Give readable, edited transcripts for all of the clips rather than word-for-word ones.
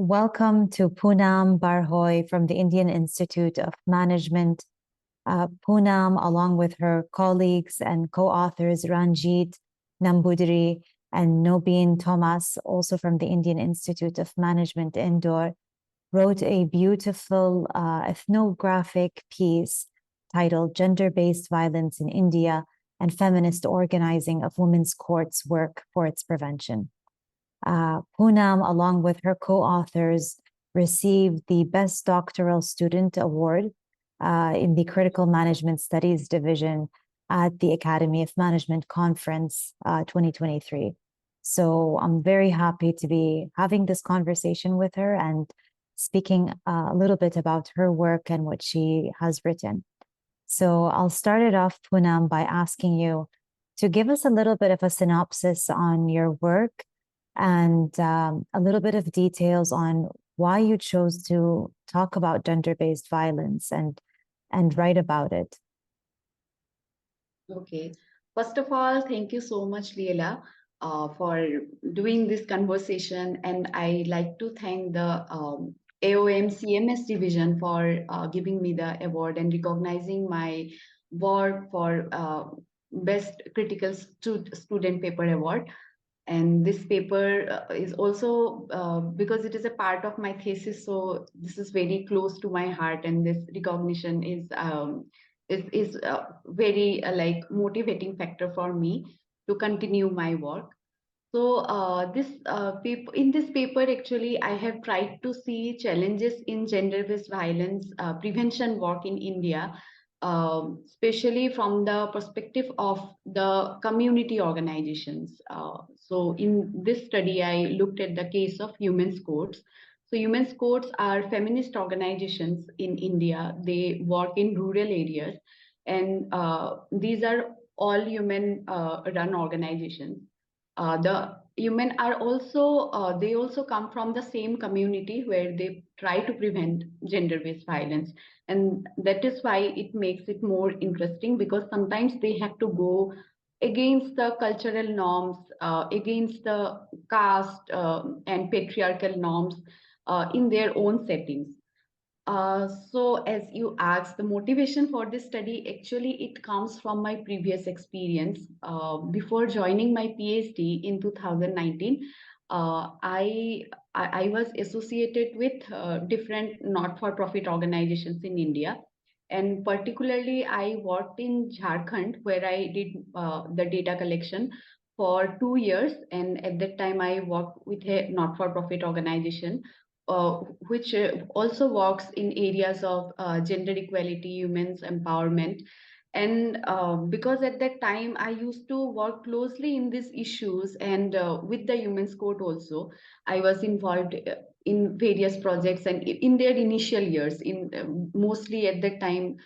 Welcome to Poonam Barhoi from the Indian Institute of Management. Poonam, along with her colleagues and co-authors Ranjeet Nambudiri and Nobin Thomas, also from the Indian Institute of Management, Indore, wrote a beautiful ethnographic piece titled Gender-Based Violence in India and Feminist Organizing of Women's Courts Work for Its Prevention. Poonam, along with her co-authors, received the Best Doctoral Student Award in the Critical Management Studies Division at the Academy of Management Conference 2023. So I'm very happy to be having this conversation with her and speaking a little bit about her work and what she has written. So I'll start it off, Poonam, by asking you to give us a little bit of a synopsis on your work and a little bit of details on why you chose to talk about gender-based violence and write about it. Okay. First of all, thank you so much, Leela, for doing this conversation. And I like to thank the AOM CMS division for giving me the award and recognizing my work for Best Critical Student Paper Award. And this paper is also because it is a part of my thesis, so this is very close to my heart, and this recognition is very like motivating factor for me to continue my work. So this paper, in this paper, actually, I have tried to see challenges in gender-based violence prevention work in India, especially from the perspective of the community organizations. So in this study, I looked at the case of women's courts. So women's courts are feminist organizations in India. They work in rural areas, and these are all women run organizations. The women are also they also come from the same community where they try to prevent gender-based violence, and that is why it makes it more interesting, because sometimes they have to go against the cultural norms, against the caste and patriarchal norms in their own settings. So as you asked, the motivation for this study, actually, it comes from my previous experience. Before joining my PhD in 2019, I was associated with different not-for-profit organizations in India. And particularly, I worked in Jharkhand, where I did the data collection for 2 years. And at that time, I worked with a not-for-profit organization which also works in areas of gender equality, women's empowerment. And because at that time I used to work closely in these issues, and with the Women's Court also, I was involved in various projects, and in their initial years, in mostly at that time,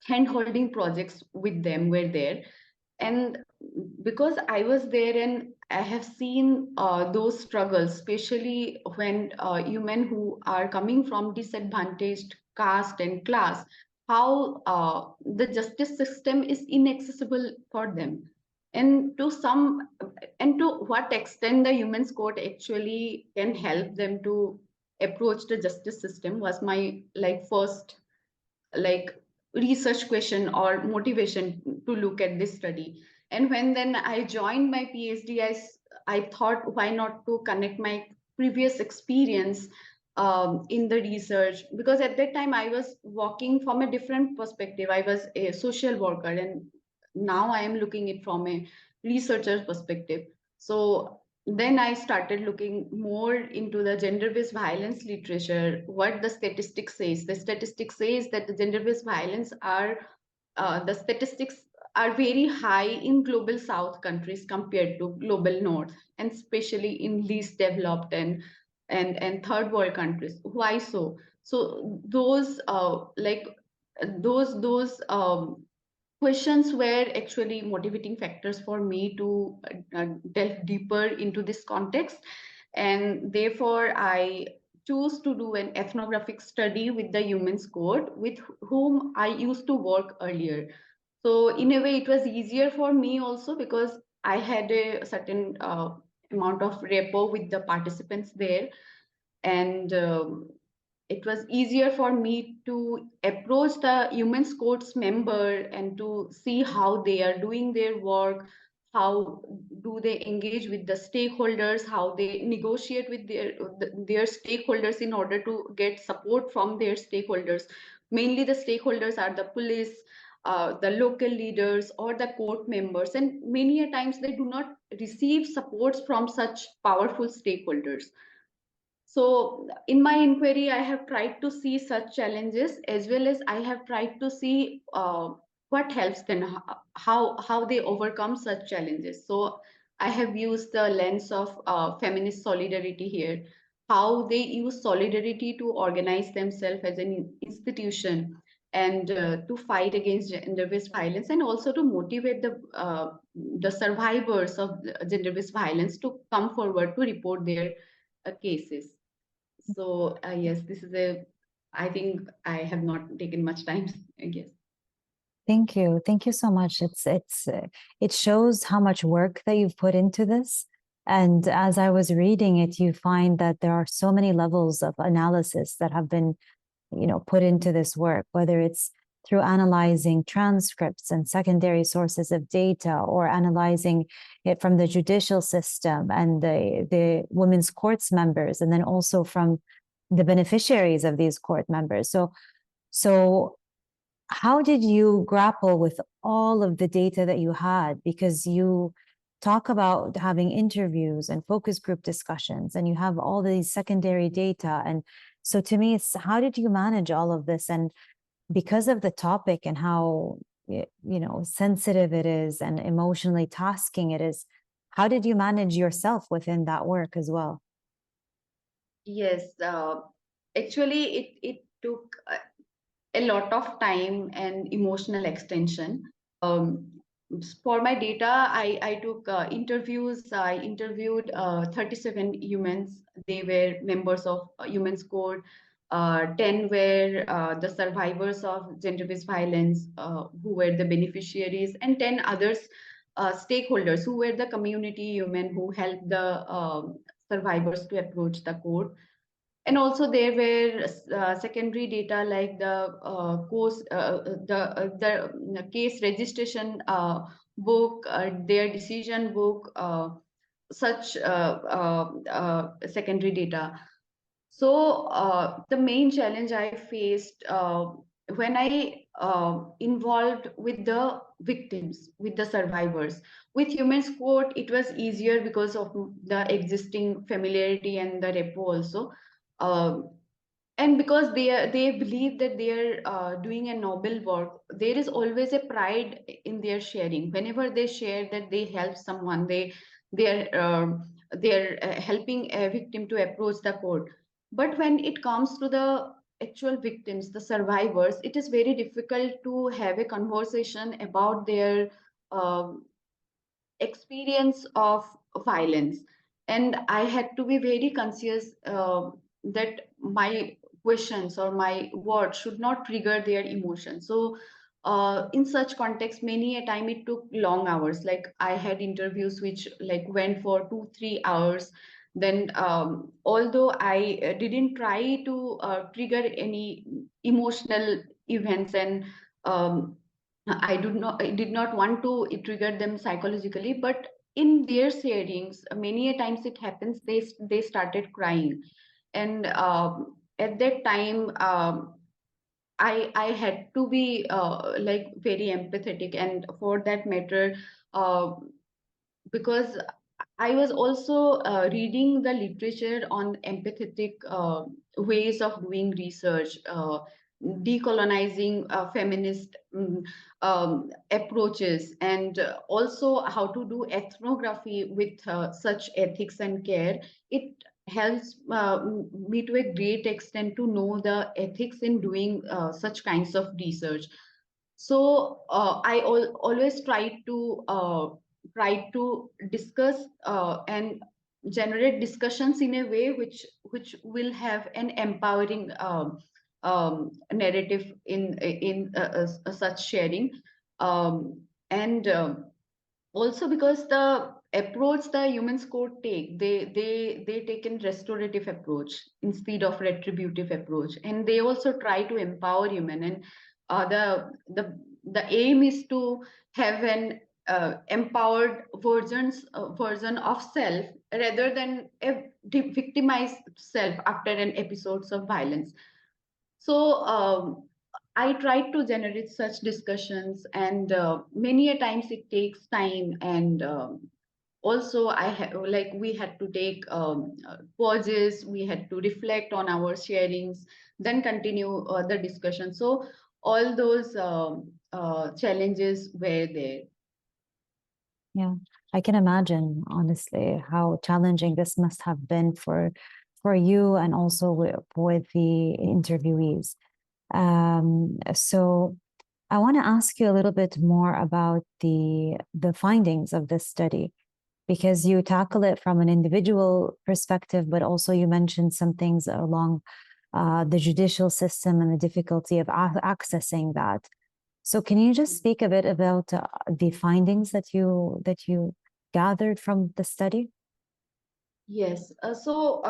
hand-holding projects with them were there. And because I was there and I have seen those struggles, especially when women who are coming from disadvantaged caste and class, how the justice system is inaccessible for them, and to some, and to what extent the Women's Court actually can help them to approach the justice system was my like first like research question or motivation to look at this study. And when then I joined my PhD, I thought, why not to connect my previous experience in the research, because at that time I was working from a different perspective. I was a social worker, and now I am looking it from a researcher perspective. So then I started looking more into the gender-based violence literature, what the statistics says. The statistics says that the gender-based violence are, the statistics are very high in global South countries compared to global North, and especially in least developed and third world countries. Why so? So those those questions were actually motivating factors for me to delve deeper into this context. And therefore, I chose to do an ethnographic study with the Women's Court, with whom I used to work earlier. So in a way, it was easier for me also, because I had a certain amount of rapport with the participants there. and it was easier for me to approach the Women's Courts member and to see how they are doing their work, how do they engage with the stakeholders, how they negotiate with their stakeholders in order to get support from their stakeholders. Mainly the stakeholders are the police, the local leaders or the court members, and many a times they do not receive supports from such powerful stakeholders. So in my inquiry, I have tried to see such challenges, as well as I have tried to see what helps them, how they overcome such challenges. So I have used the lens of feminist solidarity here, how they use solidarity to organize themselves as an institution and to fight against gender-based violence, and also to motivate the survivors of gender-based violence to come forward to report their cases. So yes, this is I think I have not taken much time, I guess. Thank you. Thank you so much. It shows how much work that you've put into this. And as I was reading it, you find that there are so many levels of analysis that have been, put into this work, whether it's through analyzing transcripts and secondary sources of data, or analyzing it from the judicial system and the women's courts members, and then also from the beneficiaries of these court members. So how did you grapple with all of the data that you had? Because you talk about having interviews and focus group discussions, and you have all these secondary data. And so to me, it's how did you manage all of this? And because of the topic and how sensitive it is and emotionally tasking it is, how did you manage yourself within that work as well? Yes, actually, it took a lot of time and emotional extension. Um, for my data, I took interviews. I interviewed 37 humans. They were members of Humans Code. 10 were the survivors of gender-based violence, who were the beneficiaries, and 10 others, stakeholders, who were the community human who helped the survivors to approach the court. And also there were secondary data like the case registration book, their decision book, such secondary data. So the main challenge I faced when I involved with the victims, with the survivors. With Women's Court, it was easier because of the existing familiarity and the rapport also. Um, and because they believe that they are doing a noble work, there is always a pride in their sharing. Whenever they share that they help someone, they're helping a victim to approach the court. But when it comes to the actual victims, the survivors, it is very difficult to have a conversation about their um experience of violence. And I had to be very conscious that my questions or my words should not trigger their emotions. So in such context, many a time it took long hours. Like I had interviews which like went for 2 3 hours. Then although I didn't try to trigger any emotional events, and um, I did not want to trigger them psychologically, but in their sharings, many a times it happens they started crying, and at that time I had to be like very empathetic, and for that matter, uh, because I was also reading the literature on empathetic ways of doing research, decolonizing feminist approaches, and also how to do ethnography with such ethics and care. It helps me to a great extent to know the ethics in doing such kinds of research. So I always try to discuss and generate discussions in a way which will have an empowering narrative in such sharing, and also because approach the humans court take, they take a restorative approach instead of retributive approach, and they also try to empower human. And the aim is to have an empowered version of self rather than a victimized self after an episodes of violence. So I tried to generate such discussions, and many a times it takes time, and also like we had to take pauses, we had to reflect on our sharings, then continue the discussion. So all those challenges were there. Yeah, I can imagine, honestly, how challenging this must have been for you and also with the interviewees. So I want to ask you a little bit more about the findings of this study, because you tackle it from an individual perspective, but also you mentioned some things along the judicial system and the difficulty of accessing that. So can you just speak a bit about the findings that you gathered from the study? Yes, so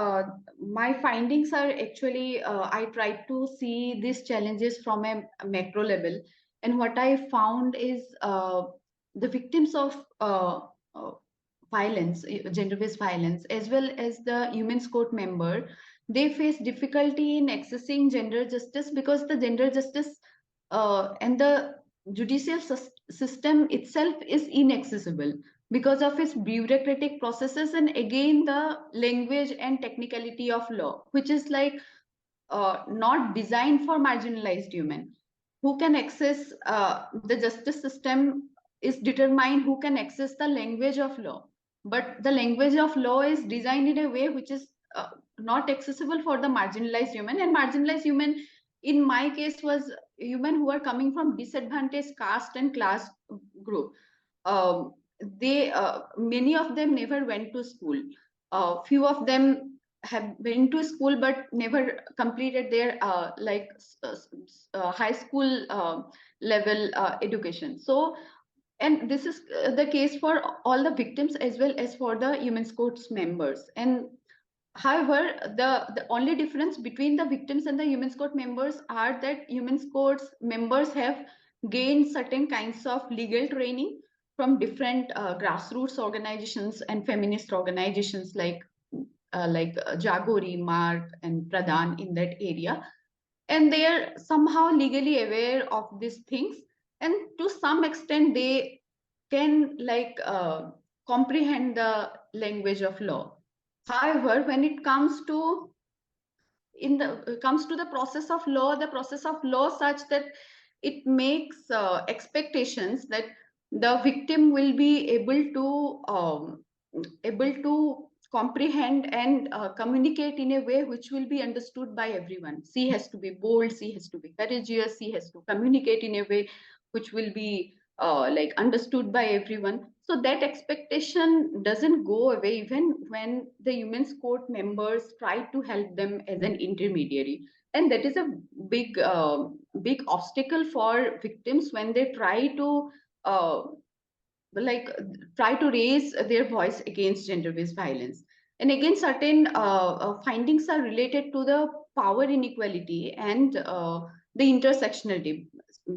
my findings are actually, I tried to see these challenges from a macro level. And what I found is the victims of uh, violence, gender-based violence, as well as the Women's Court member, they face difficulty in accessing gender justice because the gender justice and the judicial system itself is inaccessible because of its bureaucratic processes, and again the language and technicality of law, which is like not designed for marginalized human. Who can access the justice system is determined who can access the language of law, but the language of law is designed in a way which is not accessible for the marginalized human. And marginalized human in my case was human who are coming from disadvantaged caste and class group. They Many of them never went to school. Few of them have been to school but never completed their high school level education. So, and this is the case for all the victims as well as for the Women's Courts members. And however, the only difference between the victims and the Women's Court members are that Women's Courts members have gained certain kinds of legal training from different grassroots organizations and feminist organizations like Jagori, Mark, and Pradhan in that area, and they are somehow legally aware of these things, and to some extent they can comprehend the language of law. However, when it comes to the process of law such that it makes expectations that the victim will be able to comprehend and communicate in a way which will be understood by everyone. She has to be bold, she has to be courageous, she has to communicate in a way which will be understood by everyone. So that expectation doesn't go away even when the Women's Court members try to help them as an intermediary. And that is a big obstacle for victims when they uh, like try to raise their voice against gender-based violence. And again, certain findings are related to the power inequality and the intersectionality,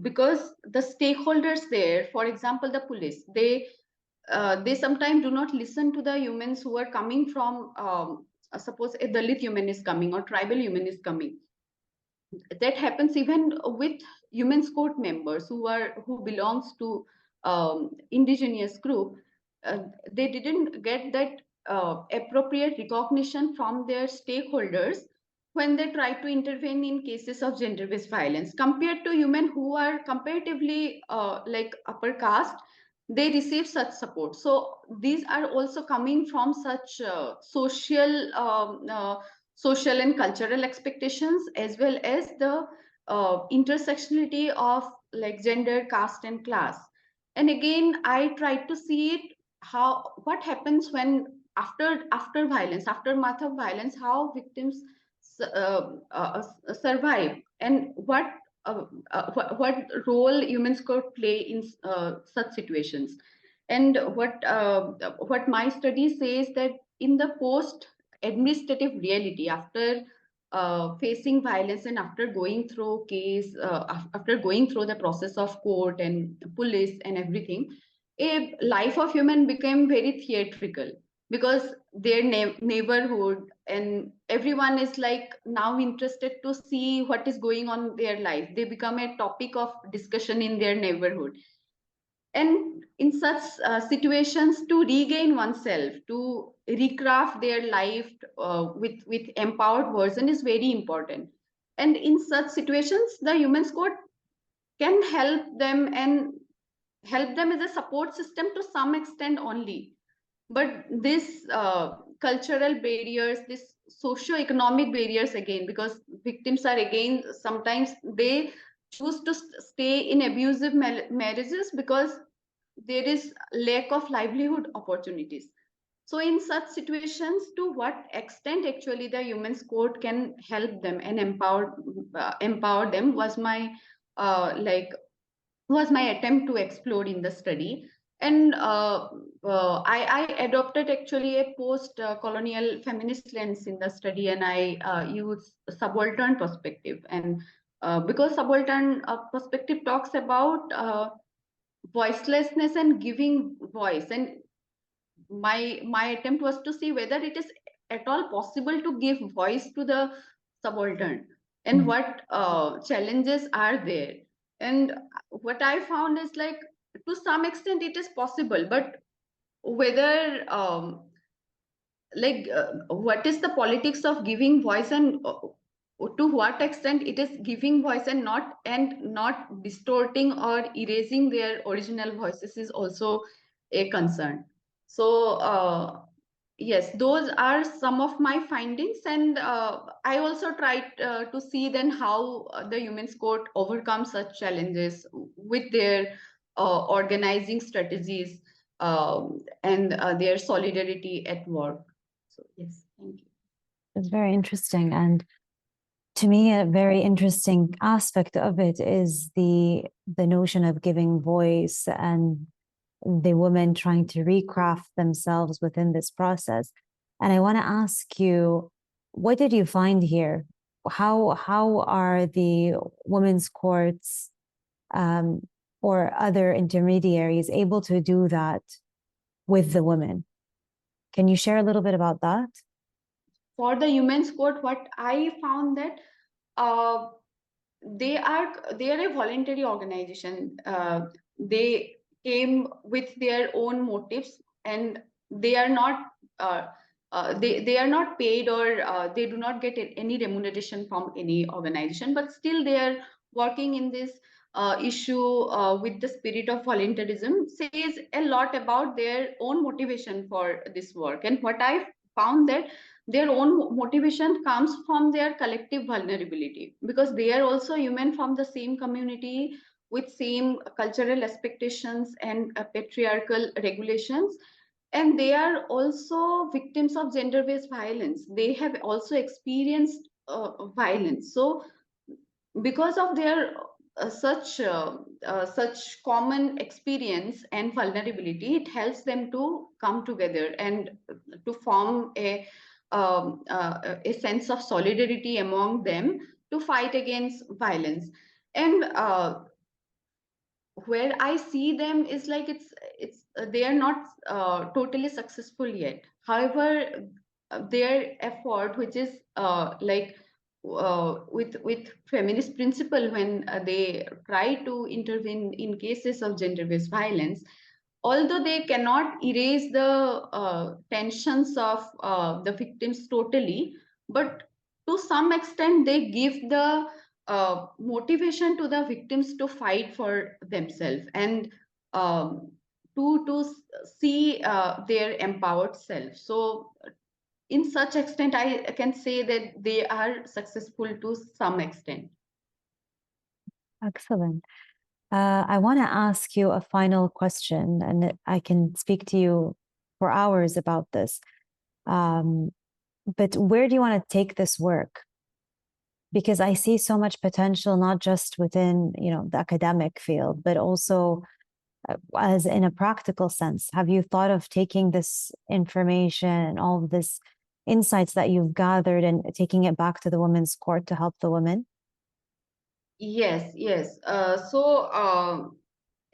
because the stakeholders there, for example, the police, they sometimes do not listen to the humans who are coming from, suppose a Dalit human is coming or tribal human is coming. That happens even with Women's Court members who belongs to indigenous group. They didn't get that appropriate recognition from their stakeholders when they try to intervene in cases of gender-based violence compared to women who are comparatively like upper caste. They receive such support. So these are also coming from such social and cultural expectations, as well as the intersectionality of like gender, caste, and class. And again, I tried to see it, how what happens when after violence, aftermath of violence, how victims survive, and what role humans could play in such situations. And what my study says that in the post administrative reality, after facing violence and after going through after going through the process of court and police and everything, a life of human became very theatrical, because their neighborhood and everyone is like now interested to see what is going on in their life. They become a topic of discussion in their neighborhood. And in such situations, to regain oneself, to recraft their life with empowered version is very important. And in such situations, the human code can help them, and help them as a support system to some extent only. But this cultural barriers, this socio-economic barriers again, because victims are again sometimes they choose to stay in abusive marriages because there is lack of livelihood opportunities. So in such situations, to what extent actually the human's code can help them and empower them was my like was my attempt to explore in the study. And I adopted actually a post-colonial feminist lens in the study, and I use subaltern perspective. And because subaltern perspective talks about voicelessness and giving voice, and my attempt was to see whether it is at all possible to give voice to the subaltern, and what challenges are there. And what I found is like, to some extent it is possible, but whether what is the politics of giving voice, and to what extent it is giving voice and not distorting or erasing their original voices is also a concern. So yes, those are some of my findings. And I also tried to see then how the Women's Court overcomes such challenges with their organizing strategies, and their solidarity at work. So yes, thank you. It's very interesting. And to me, a very interesting aspect of it is the notion of giving voice and the women trying to recraft themselves within this process. And I want to ask you, what did you find here? How are the women's courts or other intermediaries able to do that with the women? Can you share a little bit about that? For the Women's Court, what I found that uh, they are a voluntary organization. They came with their own motives, and they are not they are not paid, or they do not get any remuneration from any organization, but still they are working in this issue with the spirit of voluntarism. Says a lot about their own motivation for this work. And what I found that their own motivation comes from their collective vulnerability, because they are also human from the same community with same cultural expectations and patriarchal regulations. And they are also victims of gender-based violence. They have also experienced violence. So because of their such common experience and vulnerability, it helps them to come together and to form a sense of solidarity among them to fight against violence. And where I see them is like, it's they are not totally successful yet. However, their effort, which is with feminist principle, when they try to intervene in cases of gender-based violence, although they cannot erase the tensions of the victims totally, but to some extent they give the motivation to the victims to fight for themselves, and to see their empowered self. So in such extent, I can say that they are successful to some extent. Excellent. I want to ask you a final question, and I can speak to you for hours about this. But where do you want to take this work? Because I see so much potential, not just within, the academic field, but also as in a practical sense? Have you thought of taking this information and all of this insights that you've gathered and taking it back to the women's court to help the women? Yes, yes.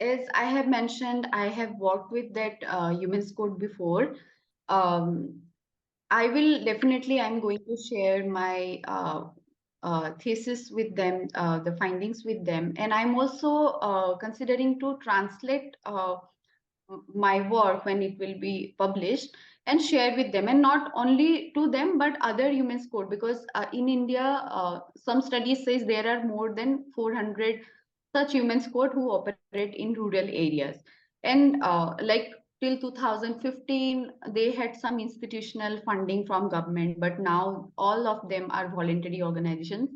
As I have mentioned, I have worked with that Human's Code before. Um, I will definitely, I'm going to share my thesis with them, the findings with them. And I'm also considering to translate my work when it will be published and share with them, and not only to them but other humans code, because in India some studies says there are more than 400 such humans code who operate in rural areas. And like till 2015 they had some institutional funding from government, but now all of them are voluntary organizations.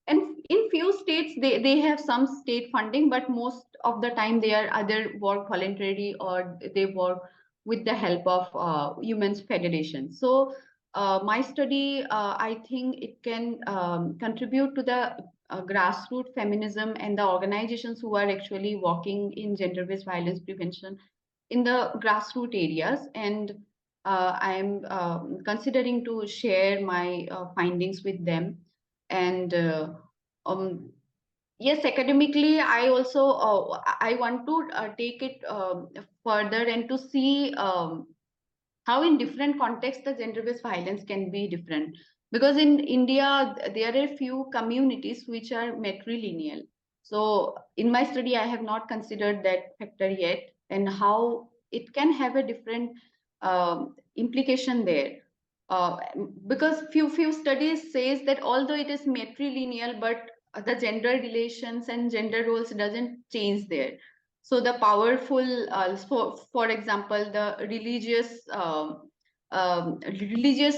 And in few states they have some state funding, but most of the time they are either work voluntarily or they work with the help of Women's Federation. So my study, I think it can contribute to the grassroots feminism and the organizations who are actually working in gender-based violence prevention in the grassroots areas. And I am considering to share my findings with them. And um, yes, academically I also I want to take it further and to see how in different contexts the gender-based violence can be different, because in India there are a few communities which are matrilineal. So in my study I have not considered that factor yet, and how it can have a different implication there. uh, because few studies says that although it is matrilineal, but the gender relations and gender roles doesn't change there. So the powerful, for example, the religious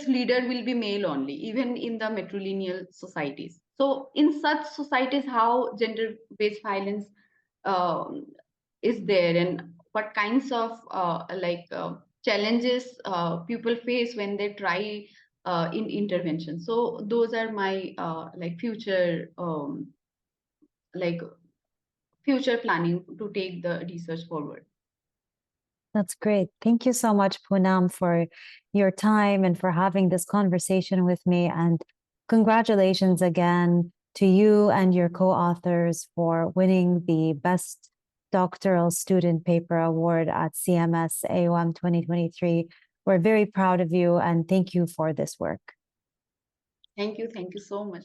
leader will be male only, even in the matrilineal societies. So in such societies, how gender-based violence um, is there, and what kinds of challenges people face when they try in intervention. So those are my like future planning to take the research forward. That's great. Thank you so much, Poonam, for your time and for having this conversation with me. And congratulations again to you and your co-authors for winning the Best Doctoral Student Paper Award at CMS AOM 2023. We're very proud of you and thank you for this work. Thank you so much.